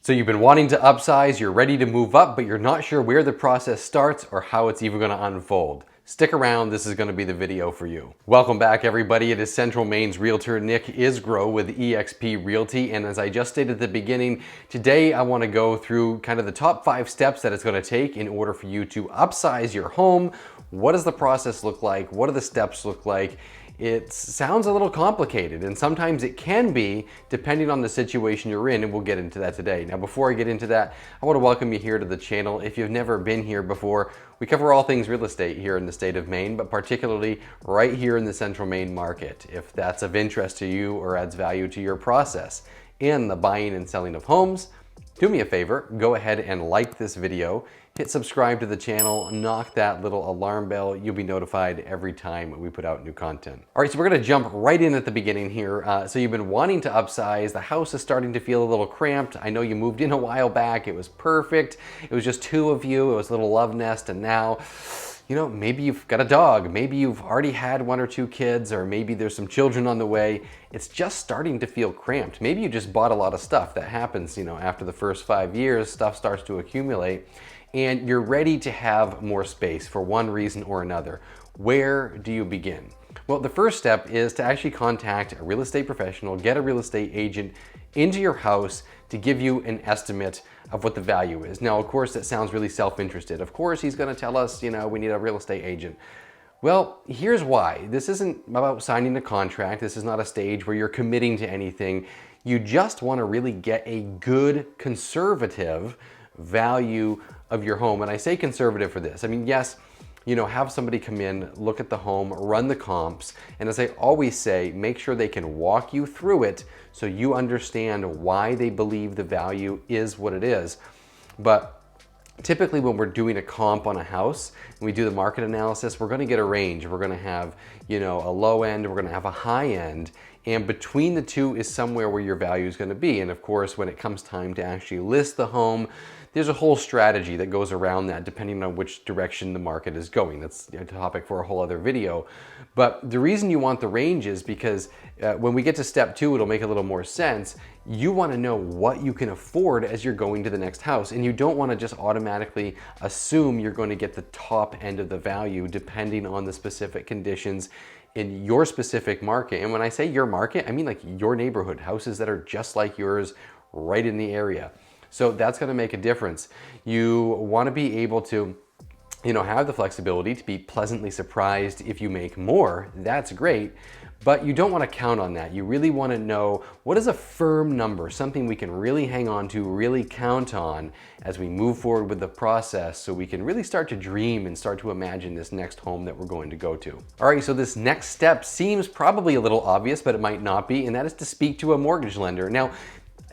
So you've been wanting to upsize, you're ready to move up, but you're not sure where the process starts or how it's even going to unfold. Stick around, this is going to be the video for you. Welcome back everybody, it is Central Maine's Realtor Nick Isgro with eXp Realty, and as I just stated at the beginning, today I want to go through kind of the top 5 steps that it's going to take in order for you to upsize your home. What does the process look like? What do the steps look like? It sounds a little complicated, and sometimes it can be depending on the situation you're in, and we'll get into that today. Now, before I get into that, I want to welcome you here to the channel. If you've never been here before, we cover all things real estate here in the state of Maine, but particularly right here in the Central Maine market. If that's of interest to you or adds value to your process in the buying and selling of homes, do me a favor, go ahead and like this video, hit subscribe to the channel, knock that little alarm bell. You'll be notified every time we put out new content. All right, so we're gonna jump right in at the beginning here. So you've been wanting to upsize. The house is starting to feel a little cramped. I know you moved in a while back. It was perfect. It was just 2 of you. It was a little love nest, and now, you know, maybe you've got a dog, maybe you've already had 1 or 2 kids, or maybe there's some children on the way. It's just starting to feel cramped. Maybe you just bought a lot of stuff. That happens, you know, after the first 5 years, stuff starts to accumulate, and you're ready to have more space for one reason or another. Where do you begin? Well, the first step is to actually contact a real estate professional, get a real estate agent into your house to give you an estimate of what the value is. Now, of course, that sounds really self-interested. Of course, he's gonna tell us, you know, we need a real estate agent. Well, here's why. This isn't about signing a contract. This is not a stage where you're committing to anything. You just wanna really get a good conservative value of your home. And I say conservative for this. I mean, yes, you know, have somebody come in, look at the home, run the comps, and as I always say, make sure they can walk you through it so you understand why they believe the value is what it is. But typically when we're doing a comp on a house and we do the market analysis, we're gonna get a range. We're gonna have, you know, a low end, we're gonna have a high end, and between the two is somewhere where your value is gonna be. And of course, when it comes time to actually list the home, there's a whole strategy that goes around that depending on which direction the market is going. That's a topic for a whole other video. But the reason you want the range is because when we get to step 2, it'll make a little more sense. You want to know what you can afford as you're going to the next house. And you don't want to just automatically assume you're going to get the top end of the value depending on the specific conditions in your specific market. And when I say your market, I mean like your neighborhood, houses that are just like yours right in the area. So that's going to make a difference. You want to be able to, you know, have the flexibility to be pleasantly surprised if you make more. That's great, but you don't want to count on that. You really want to know what is a firm number, something we can really hang on to, really count on as we move forward with the process, so we can really start to dream and start to imagine this next home that we're going to go to. All right, so this next step seems probably a little obvious, but it might not be, and that is to speak to a mortgage lender. Now,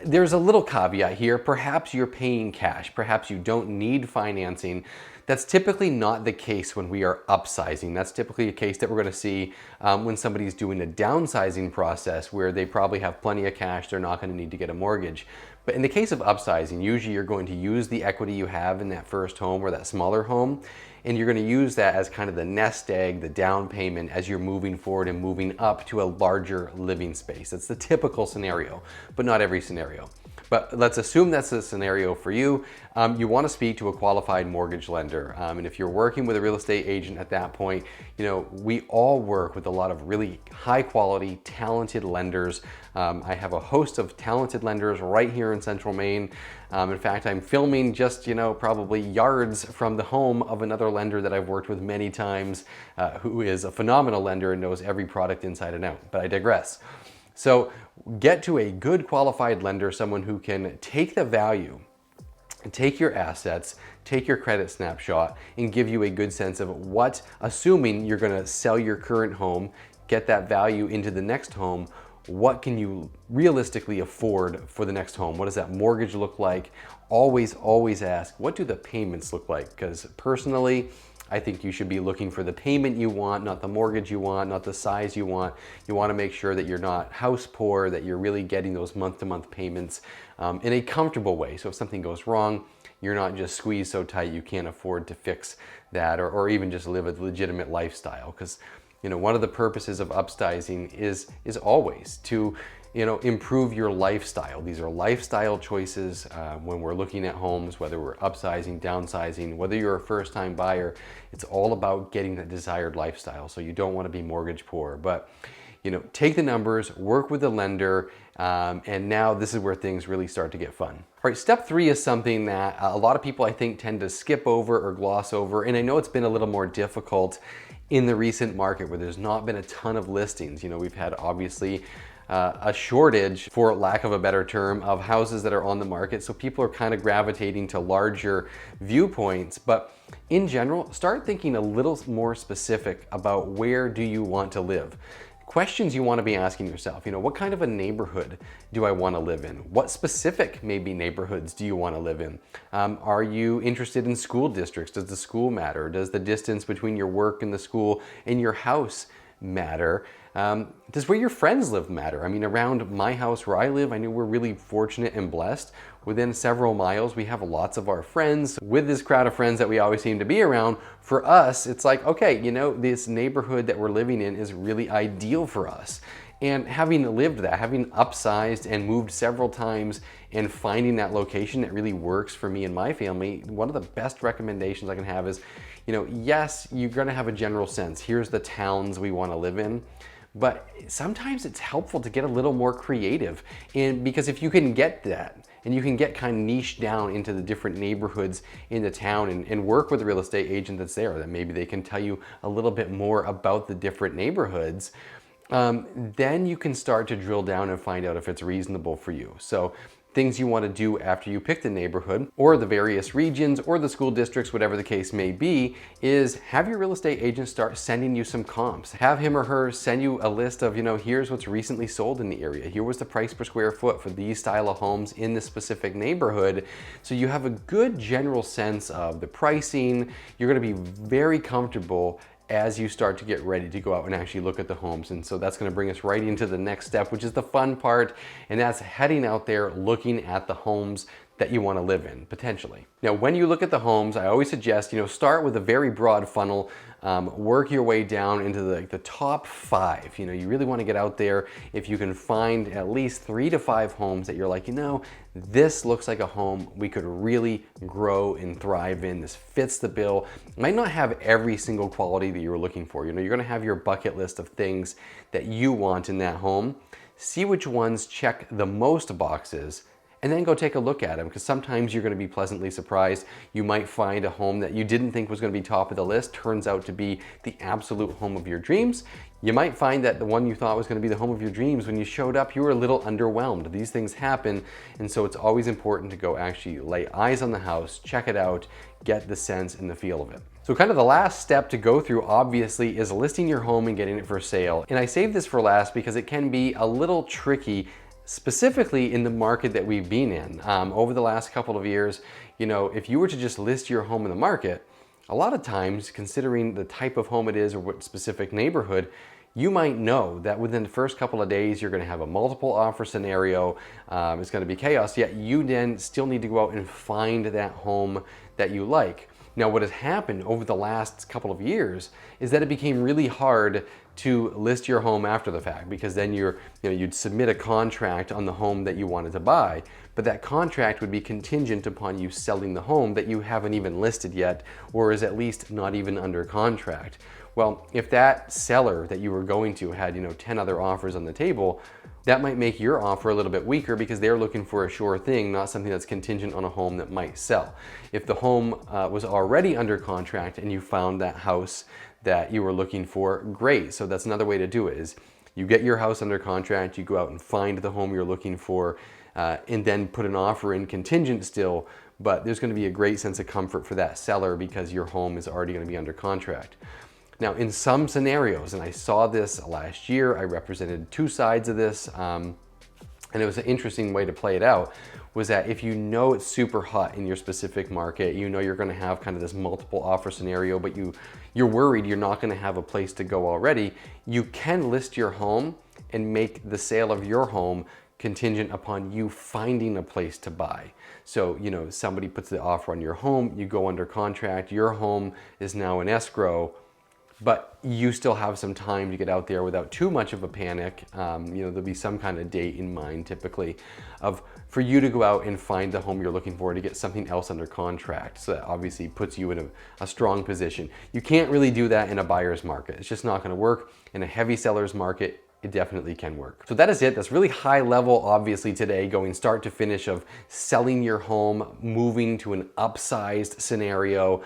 there's a little caveat here. Perhaps you're paying cash. Perhaps you don't need financing. That's typically not the case when we are upsizing. That's typically a case that we're going to see when somebody's doing a downsizing process where they probably have plenty of cash. They're not going to need to get a mortgage. But in the case of upsizing, usually you're going to use the equity you have in that first home or that smaller home, and you're going to use that as kind of the nest egg, the down payment as you're moving forward and moving up to a larger living space. That's the typical scenario, but not every scenario. But let's assume that's the scenario for you. You want to speak to a qualified mortgage lender. And if you're working with a real estate agent at that point, you know, we all work with a lot of really high quality, talented lenders. I have a host of talented lenders right here in Central Maine. In fact, I'm filming just, you know, probably yards from the home of another lender that I've worked with many times, who is a phenomenal lender and knows every product inside and out, but I digress. So get to a good qualified lender, someone who can take the value, take your assets, take your credit snapshot, and give you a good sense of what, assuming you're gonna sell your current home, get that value into the next home, what can you realistically afford for the next home? What does that mortgage look like? Always, always ask, what do the payments look like? Because personally, I think you should be looking for the payment you want, not the mortgage you want, not the size you want. You want to make sure that you're not house poor, that you're really getting those month-to-month payments in a comfortable way. So if something goes wrong, you're not just squeezed so tight you can't afford to fix that, or even just live a legitimate lifestyle. Because, you know, one of the purposes of upsizing is always to improve your lifestyle. These are lifestyle choices when we're looking at homes, whether we're upsizing, downsizing, whether you're a first-time buyer. It's all about getting the desired lifestyle. So you don't want to be mortgage poor, but take the numbers, work with the lender, and now this is where things really start to get fun. All right, step 3 is something that a lot of people, I think, tend to skip over or gloss over, and I know it's been a little more difficult in the recent market where there's not been a ton of listings. We've had obviously a shortage, for lack of a better term, of houses that are on the market. So people are kind of gravitating to larger viewpoints. But in general, start thinking a little more specific about where do you want to live. Questions you want to be asking yourself, what kind of a neighborhood do I want to live in? What specific maybe neighborhoods do you want to live in? Are you interested in school districts? Does the school matter? Does the distance between your work and the school and your house matter? Does where your friends live matter? Around my house where I live, I know we're really fortunate and blessed. Within several miles, we have lots of our friends. With this crowd of friends that we always seem to be around, for us, it's like, okay, this neighborhood that we're living in is really ideal for us. And having lived that, having upsized and moved several times and finding that location that really works for me and my family, one of the best recommendations I can have is, yes, you're gonna have a general sense. Here's the towns we wanna live in. But sometimes it's helpful to get a little more creative. And because if you can get that, and you can get kind of niche down into the different neighborhoods in the town and work with a real estate agent that's there, that maybe they can tell you a little bit more about the different neighborhoods, then you can start to drill down and find out if it's reasonable for you. So things you want to do after you pick the neighborhood or the various regions or the school districts, whatever the case may be, is have your real estate agent start sending you some comps. Have him or her send you a list of, here's what's recently sold in the area. Here was the price per square foot for these style of homes in this specific neighborhood. So you have a good general sense of the pricing. You're going to be very comfortable as you start to get ready to go out and actually look at the homes. And so that's gonna bring us right into the next step, which is the fun part, and that's heading out there looking at the homes that you want to live in, potentially. Now, when you look at the homes, I always suggest, start with a very broad funnel, work your way down into the top 5. You really want to get out there. If you can find at least 3 to 5 homes that you're like, this looks like a home we could really grow and thrive in. This fits the bill. It might not have every single quality that you're looking for. You're going to have your bucket list of things that you want in that home. See which ones check the most boxes, and then go take a look at them, because sometimes you're going to be pleasantly surprised. You might find a home that you didn't think was going to be top of the list turns out to be the absolute home of your dreams. You might find that the one you thought was going to be the home of your dreams, when you showed up, you were a little underwhelmed. These things happen, and so it's always important to go actually lay eyes on the house, check it out, get the sense and the feel of it. So kind of the last step to go through, obviously, is listing your home and getting it for sale. And I saved this for last because it can be a little tricky, specifically in the market that we've been in. Over the last couple of years, if you were to just list your home in the market, a lot of times, considering the type of home it is or what specific neighborhood, you might know that within the first couple of days, you're going to have a multiple offer scenario. It's going to be chaos, yet you then still need to go out and find that home that you like. Now, what has happened over the last couple of years is that it became really hard to list your home after the fact, because then you'd submit a contract on the home that you wanted to buy, but that contract would be contingent upon you selling the home that you haven't even listed yet, or is at least not even under contract. Well, if that seller that you were going to had 10 other offers on the table, that might make your offer a little bit weaker, because they're looking for a sure thing, not something that's contingent on a home that might sell. If the home was already under contract and you found that house that you were looking for, great. So that's another way to do it, is you get your house under contract, you go out and find the home you're looking for, and then put an offer in contingent still, but there's going to be a great sense of comfort for that seller because your home is already going to be under contract. Now, in some scenarios, and I saw this last year, I represented 2 sides of this, and it was an interesting way to play it out, was that if it's super hot in your specific market, you're going to have kind of this multiple offer scenario, but you're worried you're not going to have a place to go already, you can list your home and make the sale of your home contingent upon you finding a place to buy. So, somebody puts the offer on your home, you go under contract, your home is now in escrow, but you still have some time to get out there without too much of a panic. There'll be some kind of date in mind typically for you to go out and find the home you're looking for, to get something else under contract. So that obviously puts you in a strong position. You can't really do that in a buyer's market. It's just not going to work. In a heavy seller's market, it definitely can work. So that is it. That's really high level, obviously, today, going start to finish of selling your home, moving to an upsized scenario,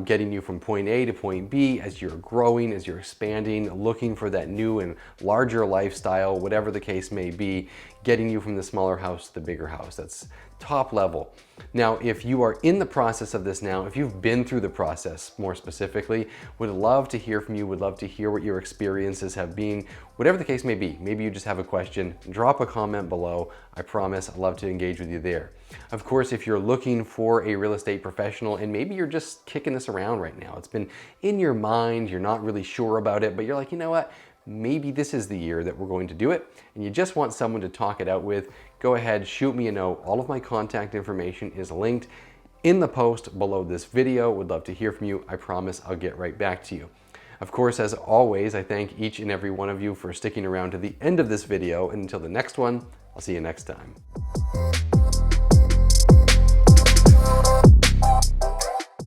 getting you from point A to point B as you're growing, as you're expanding, looking for that new and larger lifestyle, whatever the case may be, getting you from the smaller house to the bigger house. That's top level. Now, if you are in the process of this now, if you've been through the process more specifically, would love to hear from you, would love to hear what your experiences have been, whatever the case may be. Maybe you just have a question, drop a comment below. I promise I'd love to engage with you there. Of course, if you're looking for a real estate professional and maybe you're just kicking this around right now, it's been in your mind, you're not really sure about it, but you're like, you know what? Maybe this is the year that we're going to do it, and you just want someone to talk it out with, go ahead, shoot me a note. All of my contact information is linked in the post below this video. Would love to hear from you. I promise I'll get right back to you. Of course, as always, I thank each and every one of you for sticking around to the end of this video, and until the next one, I'll see you next time.